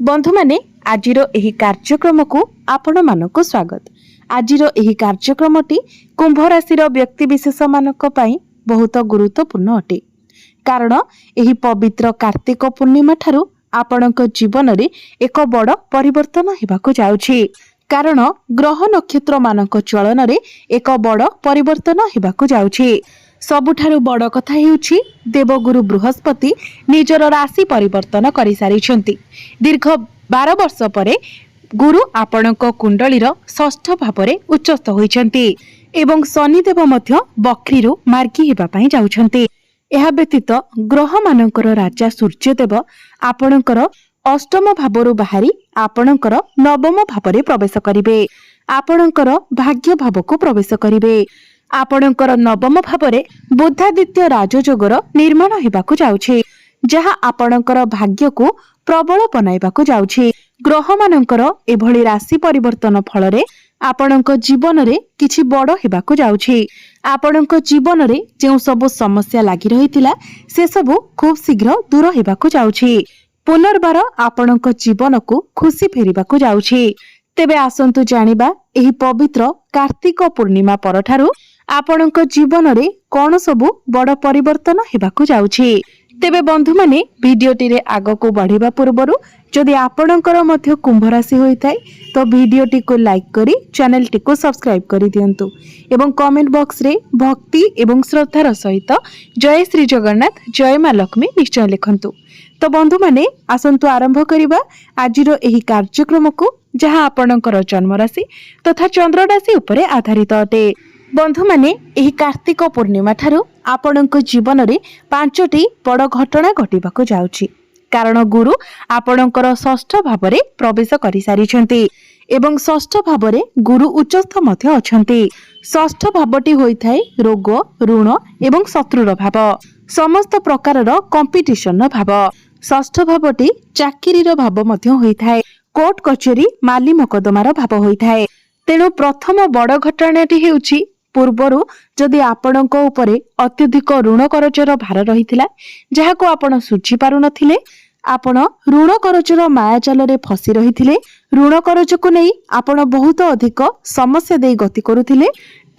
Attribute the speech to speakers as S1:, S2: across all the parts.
S1: बंधु माने आजिरो एही कार्यक्रम को आपण मानको स्वागत। आजिरो एही कार्यक्रमटी कुंभ राशि व्यक्ति विशेष मानक पई बहुत गुरुत्वपूर्ण अटे। कारण एही पवित्र कार्तिक पूर्णिमा ठारू आपणक जीवन रे एक बड़ परिवर्तन हेबाको जाउछि। कारण ग्रह नक्षत्र मानक चलन रे एक बड़ परिवर्तन हेबाको जाउछि। सबुठारु बड़ कथा हेउछि देवगुरु बृहस्पति निजर राशि परिवर्तन करि सारिछन्ति। दीर्घ 12 वर्ष परे गुरु आपणक कुंडलीर षष्ठ भावरे उच्चस्थ होइछन्ति एवं शनिदेव मध्य बक्रीरु मार्गी हेबा पई जाउछन्ति। एहा व्यतीत ग्रह मानकर राजा सूर्यदेव आपणकर अष्टम भावरु बाहरी आपणकर नवम भावरे प्रवेश करिवे। आपणकर भाग्य भावको प्रवेश करिवे। आपणकर नवम भावरे बुधादित्य राजयोगर निर्माण हेबाकु जाउछि, जहा आपणकर भाग्य को प्रबल बनाइबाकु जाउछि। ग्रह मानकर एभली राशि परिवर्तन फलरे आपणक जीवन रे किछि बड़ हेबाकु जाउछि। आपणक जीवन रे जेउ सब समस्या लागि रहितिला से सब खूब शीघ्र दूर हेबाकु जाउछि। पुनर्बार आपणक जीवन को खुशी फेरिबाकु जाउछि। तेबे आसंतु जानिबा एही पवित्र कार्तिक पूर्णिमा परठारु आपणक जीवन रे कोन सबु बड़ परिवर्तन हेबाकु जाउछि। तेबे बंधु माने भिडियोटी रे आगको बढ़िबा पूर्वरु जदि आपणकर मध्य कुंभ राशि होइताय तो भिडियोटी को लाइक करी चैनल टी को सब्सक्राइब करि दियंतु एवं कमेंट बॉक्स रे भक्ति एवं श्रद्धार सहित जय श्री जगन्नाथ जय मां लक्ष्मी निश्चय लिखंतु। तो बंधु माने आसंतु आरंभ करिबा आजिरो एही कार्यक्रम को जहां आपणकर जन्म राशि तथा चंद्र राशि उपरे आधारित अटे। बंधु माने एही कार्तिक पूर्णिमा ठारू आपणक जीवन रे 5टी बड़ घटना घटिबाको जाउछि। कारण गुरु आपणकर षष्ठ भावरे प्रवेश करि सारिछन्ति एवं षष्ठ भावरे गुरु उच्चस्थ मध्य अछन्ति। षष्ठ भावटी होइथाय रोग ऋण एवं शत्रुर भाव, समस्त प्रकारर कंपिटिशन भाव। षष्ठ भावटी चाकिरीर भाव मध्य होइथाय, कोर्ट कचेरी माली मकदमार भाव होइथाय। तेणु प्रथम बड़ घटनाटी हेउछि पूर्वरु जदि आपणक उपरे अत्यधिक ऋण करजर भार रहिथिला जहाको आपण सुझी पारु नथिले, आपण ऋण करजर मायाजाल रे फसी रहिथिले, ऋण करज को नै आपण बहुत अधिक समस्या देई गति करुथिले,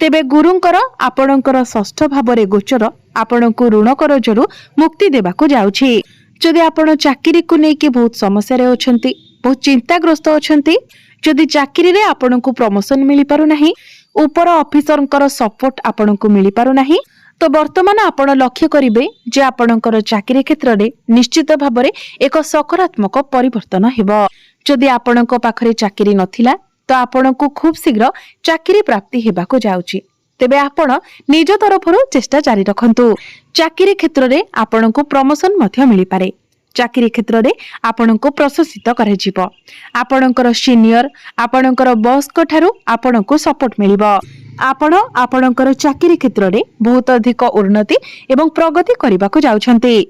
S1: तेबे गुरुंकर आपणकर षष्ठ भावरे गोचर आपणको ऋण करजरु मुक्ति देबाको जाउछि। जदि आपण चाकिरी को नै के बहुत समस्या रे अछंती, बहुत चिंताग्रस्त अछंती, जदि चाकिरी रे आपणको प्रमोशन मिली पारु नाही, ऊपर ऑफिसरंकर सपोर्ट आपणको मिली पारु नाही, तो वर्तमान आपण लक्ष्य करिवे जे आपणकर चाकिरी क्षेत्र रे निश्चित भाबरे एक सकारात्मक परिवर्तन हेबो। जदि आपणक पाखरे चाकिरी नथिला तो आपणको खूब शीघ्र चाकिरी प्राप्ति हेबाको जाउछि। तेबे आपण निज तरफरु चेष्टा जारी रखंतु। चाकिरी क्षेत्र रे आपणको प्रमोशन मध्य मिली पारे। चाकिरी क्षेत्र रे आपणको प्रशंसित करे जिवो। आपणकर सीनियर आपणकर बॉस को ठारू आपणको सपोर्ट मिलिबो। आपण आपणकर चाकिरी क्षेत्र रे बहुत अधिक उन्नति एवं प्रगति करबाको जाउछन्ते।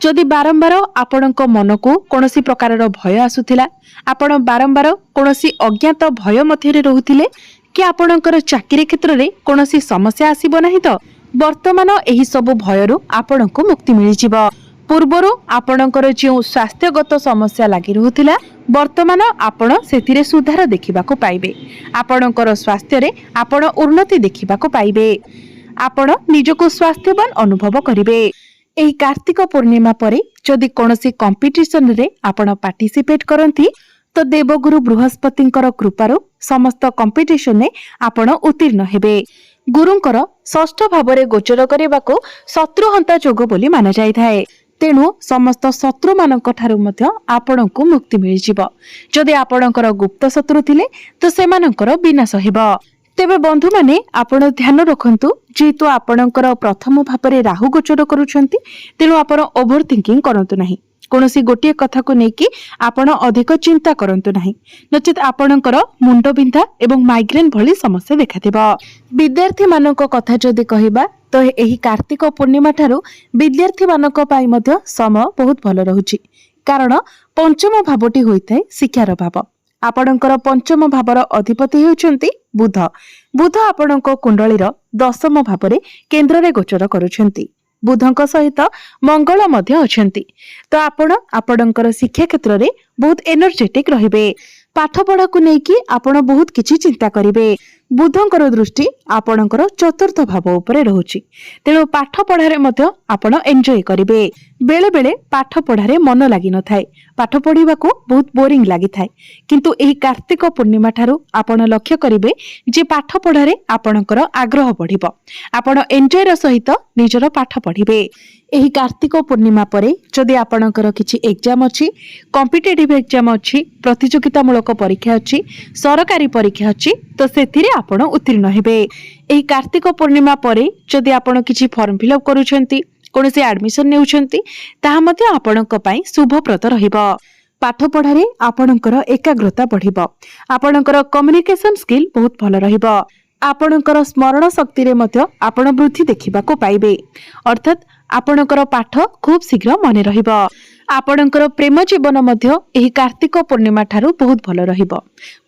S1: जदि बारंबार आपणको मन को कोनोसी प्रकारर भय आसुथिला, आपण बारंबार कोनोसी अज्ञात भय मध्य रे रहुथिले कि आपणकर चाकिरी क्षेत्र रे कोनोसी समस्या आसीबो नाही, तो वर्तमान एही सब भयरु आपणको मुक्ति मिलि जिवो। पूर्वरु आपणकर जो स्वास्थ्यगत समस्या लागि रहुथिला वर्तमान आपण सेथिरे सुधार देखिबाको पाइबे। आपणकर स्वास्थ्य रे आपण उन्नति देखिबाको पाइबे। आपण निजको स्वास्थ्यवान अनुभव करिवे। एही कार्तिक पूर्णिमा परे जदि कोनोसी कंपटीशन रे आपण पार्टिसिपेट करंती तो देवगुरु बृहस्पतिंकर कृपारो समस्त कंपटीशन ने आपण उत्तीर्ण हेबे। गुरुंकर षष्ठ भावरे गोचर करिबाको शत्रुहंता जोग बोली माना जाय थाए। तेणु समस्त शत्रु मानक ठारू मध्य आपणको मुक्ति मिलि जिवो। जदि आपणकर गुप्त शत्रु थिले तो सेमानकर विनाश हेबो। तेबे बंधु माने आपण ध्यान रखंतु जेतु आपणकर प्रथम भावरे राहु गोचर करूछंती, तेणु आपण ओभर थिंकिंग करंतु नाही। कोनोसी गोटिए कथा को नेकी आपण अधिक चिंता करंतु नाही, नचित आपणकर मुंड बिंधा एवं माइग्रेन भली समस्या देखाथिबो। विद्यार्थी मानक कथा जदि कहिबा तो एही कार्तिक पूर्णिमा ठारू विद्यार्थी मानक पाई मध्य समय बहुत भल रहुछि। कारण पंचम भावटी होइथाय शिक्षार भाव। आपणकर पंचम भावर अधिपति हेउचंती बुध। बुध आपणक कुंडलीर दशम भावरे केंद्र रे गोचर करूछंती। बुधଙ୍କ सहित मंगल मध्य अछंती तो आपण आपणकर शिक्षा क्षेत्र रे बहुत एनर्जेटिक रहिबे। पाठ पढ़ा को नेकी आपण बहुत किछि चिंता करिवे। बुधंकर दृष्टि आपणकर चतुर्थ भाव उपरे रहुछि तेणु पाठ पढ़ारे मध्य आपण एन्जॉय करिवे। बेले बेले पाठ पढ़ारे मन लागि न थाए, पाठ पढ़िबा को बहुत बोरिंग लागि थाए, किंतु एही कार्तिक पूर्णिमा ठारू आपण लक्ष्य करिवे जे पाठ पढ़ारे आपणकर आग्रह बढ़िबो, आपण एन्जॉय र सहित निजर पाठ पढ़िबे। एही कार्तिक पूर्णिमा परे जदि आपणकर किछि एग्जाम अछि, कॉम्पिटिटिव एग्जाम अछि, प्रतियोगितामूलक परीक्षा अछि, सरकारी परीक्षा अछि तो सेथिरे आपण उत्तीर्ण हेबे। एही कार्तिक पूर्णिमा परे जदि आपण किछि फॉर्म फिलअप करूछंती, कोनोसी एडमिशन नेउछंती ताहा मध्ये आपणक पई शुभप्रद रहिबो। पाठ पढ़ारे आपणकर एकाग्रता बढ़िबो, आपणकर कम्युनिकेशन स्किल बहुत भल रहिबो, आपणकर स्मरण शक्ति रे मध्य आपण वृद्धि देखिबा को पाइबे, अर्थात आपणकर पाठ खूब शीघ्र मने रहिबो। आपणकर प्रेम जीवन मध्य एही कार्तिक पूर्णिमा ठारू बहुत भल रहिबो।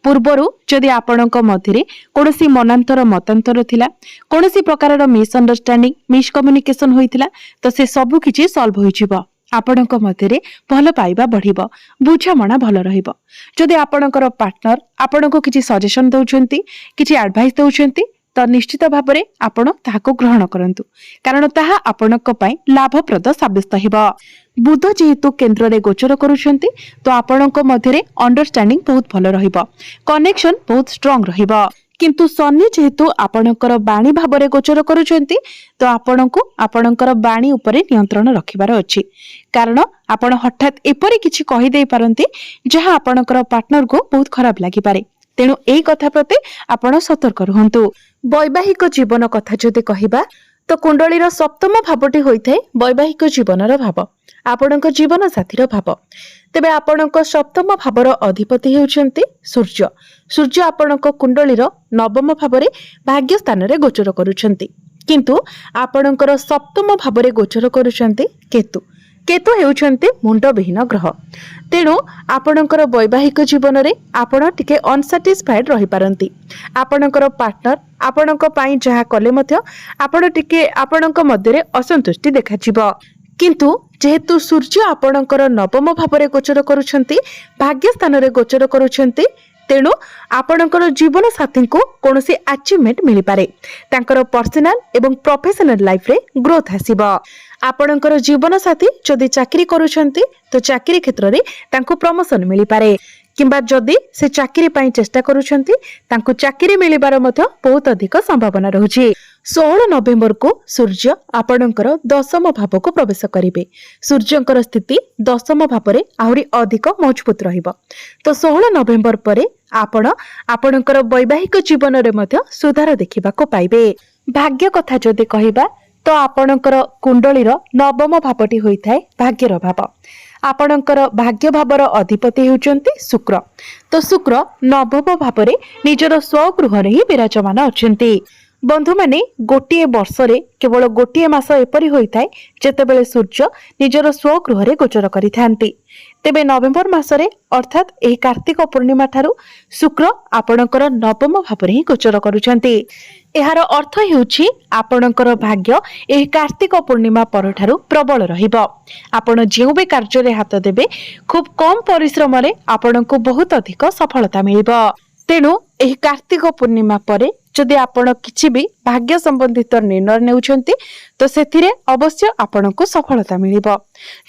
S1: पूर्वरु जदि आपणक मध्यरे कोनोसी मनांतर मतांतर थिला, कोनोसी प्रकारर मिसअंडरस्टैंडिंग मिसकम्युनिकेशन होइथिला तो से सब किछि सॉल्व होइजिबो। आपणक मध्यरे भल पाइबा बढ़िबो, बुझामणा भल रहिबो। जदि आपणकर पार्टनर आपणको किछि सजेशन दउछंती, किछि एडवाइस दउछंती तो निश्चित भाबरे आपण ताहाको ग्रहण करंतु, कारण ताहा आपणक पई लाभप्रद साबित हेबो। बुध जेहेतु केंद्र रे गोचर करूछंती तो आपणक मध्यरे अंडरस्टैंडिंग बहुत भल रहिबो, कनेक्शन बहुत स्ट्रांग रहिबो। किंतु शनि जेहेतु आपणकर बाणी भाबरे गोचर करूछंती तो आपणको आपणकर बाणी उपरे नियंत्रण रखिबार अछि, कारण आपण हठात एपरि किछि कहि देई पारंती जहा आपणकर पार्टनर को बहुत खराब लागि पारे, तेणु एई कथा प्रति आपण सतर्क रहंतु। वैवाहिक जीवन कथा जदि कहिबा तो कुंडलीर सप्तम भावटी होइथाय वैवाहिक जीवनर भाव, आपणक जीवन साथीर भाव। तेबे आपणक सप्तम भावर अधिपति हेउछंती सूर्य। सूर्य आपणक कुंडलीर नवम भावरे भाग्य स्थान रे गोचर करूछंती, किंतु आपणकर सप्तम भावरे गोचर करूछंती केतु। केतु हेउछंती मुंडविहीन ग्रह, तेणु आपणकर वैवाहिक जीवन रे आपण टिके अनसैटिस्फाइड रहि पारंती। आपणकर पार्टनर आपणक पई जहा कले मध्य आपण टिके आपणक मध्यरे असंतुष्टि देखाजिबो, किंतु जेहेतु सूर्य आपणकर नवम भावरे गोचर करूछंती, भाग्य स्थान रे गोचर करूछंती, तेणु आपणकर जीवन साथी को कोनोसी अचीवमेंट मिली पारे, तांकर पर्सनल एवं प्रोफेशनल लाइफ रे ग्रोथ आसीबो। आपणकर जीवन साथी जदि चाकरी करूछंती तो चाकरी क्षेत्र रे तांको प्रमोशन मिली पारे, किंबा जदि से चाकरी पई चेष्टा करूछंती तांको चाकरी मिलिबार मध्य बहुत अधिक संभावना रहुछि। 16 नवेम्बर को सूर्य आपणकर दशम भाव को प्रवेश करिवे। सूर्यंकर स्थिति दशम भाव रे आहुरी अधिक मजबूत रहिबो, तो 16 नवेम्बर परे आपण आपणकर वैवाहिक जीवन रे मध्य सुधार देखिबा को पाइबे। भाग्य कथा जदि कहिबा तो आपणकर कुंडलीर नवम भावटी होइथाय भाग्यर भाव। आपणकर भाग्य भावर अधिपति हेउचंती शुक्र, तो शुक्र नवम भावरे निजर स्वगृह रे ही विराजमान अछंती। बंधु माने गोटिए वर्ष रे केवल गोटिए मास एपरि होइथाय जेतेबेले सूर्य निजर स्वगृह रे गोचर करिथांती। तेबे नवेम्बर मासरे अर्थात एही कार्तिक पूर्णिमा ठारू शुक्र आपणकर नवम भावरे ही गोचर करूछंती। एहार अर्थ हेउछि आपणकर भाग्य एही कार्तिक पूर्णिमा परठारू प्रबल रहिबो। आपण जेउ बे कार्य रे हाथ देबे खूब कम परिश्रम रे आपणको बहुत अधिक सफलता मिलिबो। तेणु एही कार्तिक पूर्णिमा परे जदि आपण किछि भी भाग्य संबंधित निर्णय नेउछंती तो सेथिरे अवश्य आपणको सफलता मिलिबो।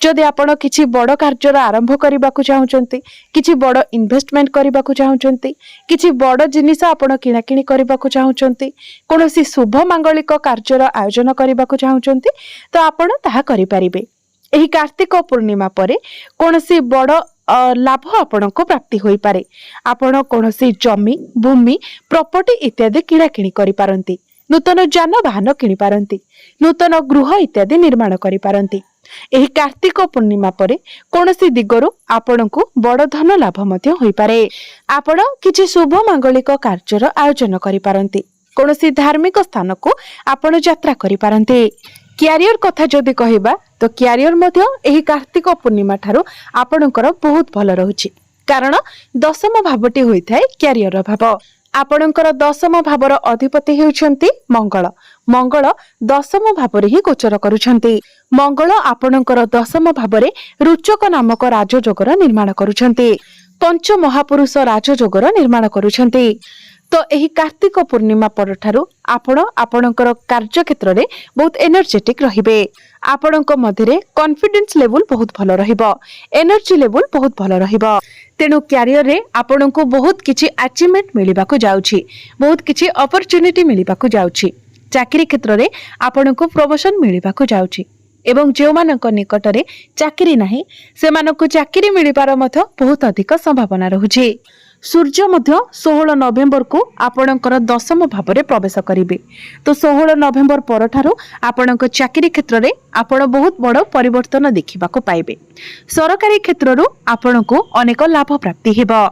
S1: जदि आपण किछि बड़ कार्यर आरंभ करबाकू चाहुचंती, किछि बड़ इन्वेस्टमेंट करबाकू चाहुचंती, किछि बड़ जिनिस आपण किणाकिणी करबाकू चाहुचंती, कोनोसी शुभ मांगलिक कार्यर आयोजन करबाकू चाहुचंती तो आपण ताहा करि परिबे। एही कार्तिक पूर्णिमा परे कोनोसी बड़ लाभ आपणको प्राप्ति होई पारे। आपण कोनोसी जमी भूमि प्रॉपर्टी इत्यादि किणाकिणी करि पारंती, नूतन जानवाहन किणी पारंती, नूतन गृह इत्यादि निर्माण करि पारंती। एही कार्तिक पूर्णिमा परे कोनोसी दिगरु आपणको बड़ धन लाभ मध्य होई पारे। आपण किछि शुभ मांगलिक कार्यर आयोजन करि पारंती, कोनोसी धार्मिक स्थान को आपण यात्रा करि पारंती। क्यारियर कथा जदि कहिबा तो क्यारियर मध्य एही कार्तिक पूर्णिमा ठारू आपणकर बहुत भल रहुछि, कारण दशम भावटी होइथाय क्यारियर भाव। आपणकर दशम भावर अधिपति हेउछन्ति मंगल। मंगल दशम भावर ही गोचर करुछन्ति। मंगल आपणकर दशम भावरे रुचक नामक राजयोगर निर्माण करुछन्ति। पंच महापुरुष राजयोगर निर्माण करुछन्ति। तो एही कार्तिक पूर्णिमा परठारु आपण आपणकर कार्य क्षेत्र रे बहुत एनर्जेटिक रहिबे। आपणक मध्यरे कॉन्फिडेंस लेवल बहुत भलो रहिबो, एनर्जी लेवल बहुत भलो रहिबो। तेणु क्यारियर रे आपणको बहुत किछि अचीवमेंट मिलिबा को जाउछि, बहुत किछि अपॉर्चुनिटी मिलिबा को जाउछि। चाकरी क्षेत्र रे आपणको प्रमोशन मिलिबा को जाउछि एवं जो मानक निकटरे चाकरी नाही सेमानको चाकरी मिलिबार मध्य बहुत अधिक संभावना रहुछि। सूर्य मध्य 16 नवेम्बर को आपणकर दशम भावरे प्रवेश करिवे। तो 16 नवेम्बर परठारु आपणक चाकरी क्षेत्र रे आपण बहुत बड़ परिवर्तन देखिबा को पाइबे। सरकारी क्षेत्ररु आपणको अनेक लाभ प्राप्ति हेबो।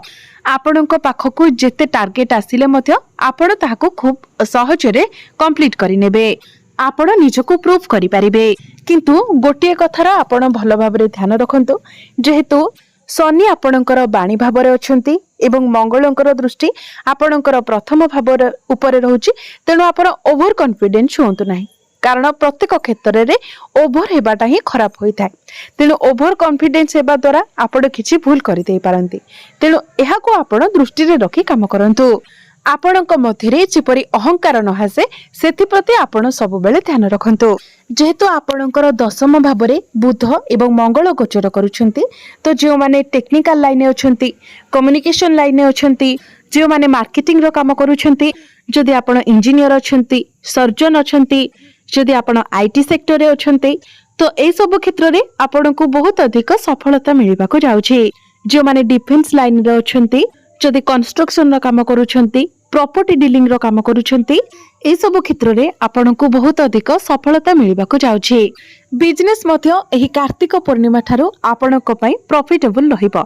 S1: आपणक पाखकु जेते टार्गेट आसिले मध्य आपण ताहाको खूब सहजरे कंप्लीट करि नेबे। आपण निजको प्रूफ करि पारिबे। किंतु गोटिए कथार आपण भलो भाबरे ध्यान रखंतु, जेहेतु शनि आपणकर बाणी भावरे अछंती एवं मंगलंकर दृष्टि आपणकर प्रथम भावर उपरे रहुछि। तेणु आपण ओवर कॉन्फिडेंस होंतु नाही, कारण प्रत्येक क्षेत्र रे ओवर हेबाटा ही खराब होई थाए। तेणु ओवर कॉन्फिडेंस हेबा द्वारा आपण किछि भूल करि देई पारंती। तेणु एहा को आपण दृष्टि रे रखि काम करंतु। आपणक मध्यरे जेपरि अहंकार न हासे सेति प्रति आपण सब बेले ध्यान रखंतु। जेहेतु आपणकर दशम भावरे बुध एवं मंगल गोचर करुछंती, तो जो माने टेक्निकल लाइन अछंती, कम्युनिकेशन लाइन अछंती, जो माने मार्केटिंग रो काम करुछंती, जदि आपण इंजीनियर अछंती, सर्जन अछंती, जदि आपण आईटी सेक्टर रे अछंती, तो ए सब क्षेत्र रे आपणको बहुत अधिक सफलता मिलिबा को जाउछि। जो माने डिफेंस लाइन रे अछंती, जदि कंस्ट्रक्शन रो काम करुछंती, प्रॉपर्टी डीलिंग रो काम करुछंती, ए सब क्षेत्र रे आपणको बहुत अधिक सफलता मिलिबा को जाउछि। बिजनेस मध्य एही कार्तिक पूर्णिमा ठारू आपणक पई प्रॉफिटेबल रहिबो।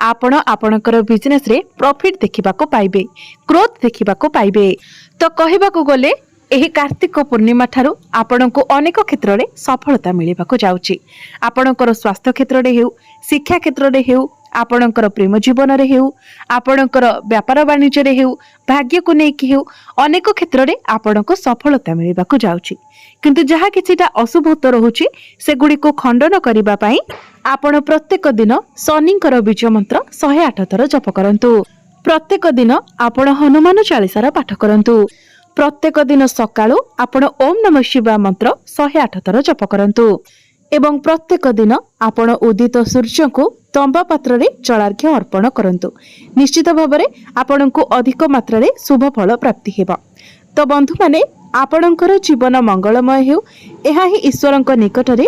S1: आपण आपणकर बिजनेस रे प्रॉफिट देखिबा को पाइबे, ग्रोथ देखिबा को पाइबे। तो कहिबा को गले एही कार्तिक पूर्णिमा ठारू आपणको अनेक क्षेत्र रे सफलता मिलिबा को जाउछि। आपणकर स्वास्थ्य क्षेत्र रे हेउ, शिक्षा क्षेत्र रे हेउ, आपणकर प्रेम जीवन रे हेउ, आपणकर व्यापार वाणिज्य रे हेउ, भाग्य को नै कि हेउ, अनेक क्षेत्र रे आपणको सफलता मिलिबा को जाउछि। किंतु जहा किछिटा अशुभत्व रहुछि सेगुडी को खंडन करिबा पई आपण प्रत्येक दिन शनिंकर बीज मंत्र 108 थर जप करंतु। प्रत्येक दिन आपण हनुमान चालीसार पाठ करंतु। प्रत्येक दिन सकाळू आपण ओम नमः शिवाय मंत्र 108 थर जप करंतु। एवं प्रत्येक दिन आपण उदित सूर्य को तंबा पात्र रे जलार्घ्य अर्पण करंतु। निश्चित भाबरे आपणको अधिक मात्रा रे शुभ फल प्राप्ति हेबा। तो बंधु माने आपणकर जीवन मंगलमय हेउ, एहा ही ईश्वरंक निकटरे